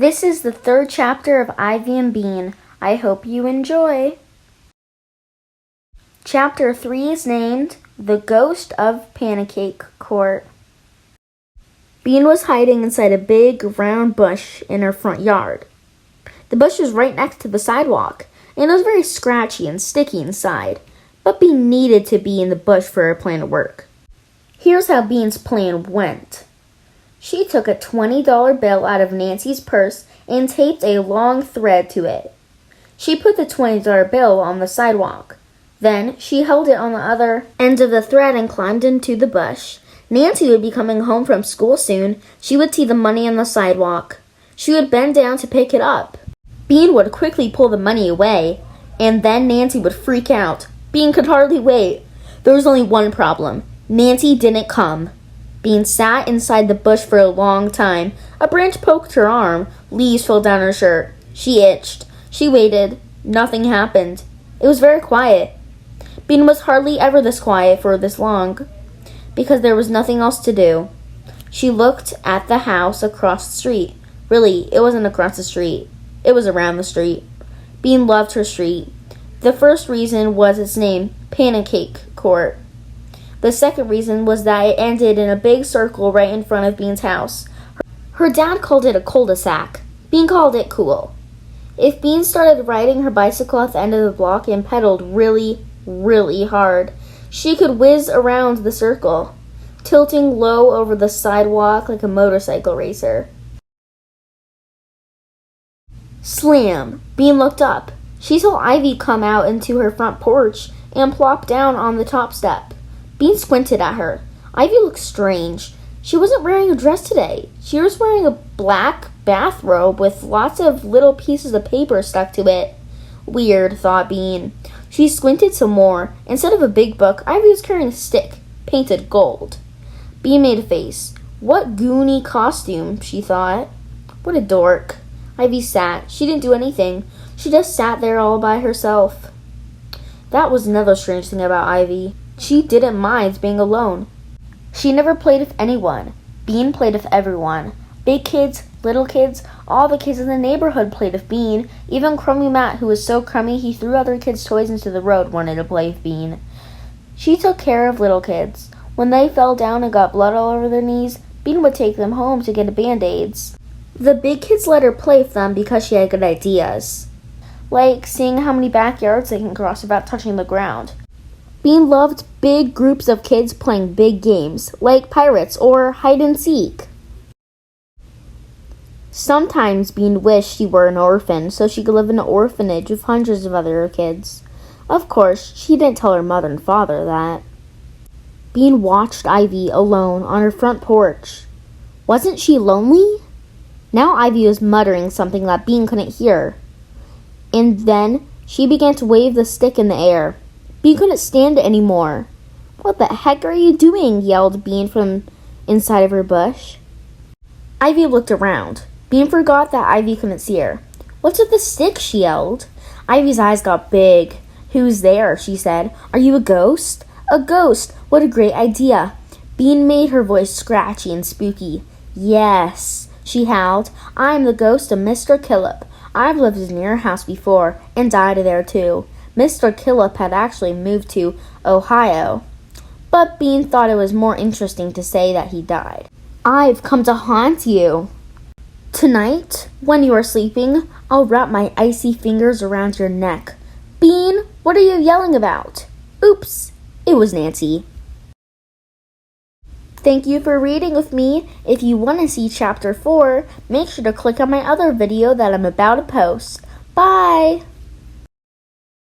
This is the third chapter of Ivy and Bean. I hope you enjoy. Chapter 3 is named The Ghost of Pancake Court. Bean was hiding inside a big, round bush in her front yard. The bush was right next to the sidewalk, and it was very scratchy and sticky inside, but Bean needed to be in the bush for her plan to work. Here's how Bean's plan went. She took a $20 bill out of Nancy's purse and taped a long thread to it. She put the $20 bill on the sidewalk. Then she held it on the other end of the thread and climbed into the bush. Nancy would be coming home from school soon. She would see the money on the sidewalk. She would bend down to pick it up. Bean would quickly pull the money away, and then Nancy would freak out. Bean could hardly wait. There was only one problem. Nancy didn't come. Bean sat inside the bush for a long time. A branch poked her arm. Leaves fell down her shirt. She itched. She waited. Nothing happened. It was very quiet. Bean was hardly ever this quiet for this long, because there was nothing else to do. She looked at the house across the street. Really, it wasn't across the street. It was around the street. Bean loved her street. The first reason was its name, Pancake Court. The second reason was that it ended in a big circle right in front of Bean's house. Her dad called it a cul-de-sac. Bean called it cool. If Bean started riding her bicycle at the end of the block and pedaled really, really hard, she could whiz around the circle, tilting low over the sidewalk like a motorcycle racer. Slam! Bean looked up. She saw Ivy come out into her front porch and plop down on the top step. Bean squinted at her. Ivy looked strange. She wasn't wearing a dress today. She was wearing a black bathrobe with lots of little pieces of paper stuck to it. Weird, thought Bean. She squinted some more. Instead of a big book, Ivy was carrying a stick, painted gold. Bean made a face. What goony costume, she thought. What a dork. Ivy sat. She didn't do anything. She just sat there all by herself. That was another strange thing about Ivy. She didn't mind being alone. She never played with anyone. Bean played with everyone. Big kids, little kids, all the kids in the neighborhood played with Bean. Even Crummy Matt, who was so crummy he threw other kids' toys into the road, wanted to play with Bean. She took care of little kids. When they fell down and got blood all over their knees, Bean would take them home to get Band-Aids. The big kids let her play with them because she had good ideas, like seeing how many backyards they can cross without touching the ground. Bean loved big groups of kids playing big games, like pirates or hide-and-seek. Sometimes Bean wished she were an orphan so she could live in an orphanage with hundreds of other kids. Of course, she didn't tell her mother and father that. Bean watched Ivy alone on her front porch. Wasn't she lonely? Now Ivy was muttering something that Bean couldn't hear. And then she began to wave the stick in the air. Bean couldn't stand it anymore. What the heck are you doing? Yelled Bean from inside of her bush. Ivy looked around. Bean forgot that Ivy couldn't see her. What's with the stick? She yelled. Ivy's eyes got big. Who's there? She said. Are you a ghost? A ghost! What a great idea. Bean made her voice scratchy and spooky. Yes, she howled. I'm the ghost of Mr. Killip. I've lived in your house before and died there too. Mr. Killip had actually moved to Ohio, but Bean thought it was more interesting to say that he died. I've come to haunt you. Tonight, when you are sleeping, I'll wrap my icy fingers around your neck. Bean, what are you yelling about? Oops, it was Nancy. Thank you for reading with me. If you want to see Chapter 4, make sure to click on my other video that I'm about to post. Bye!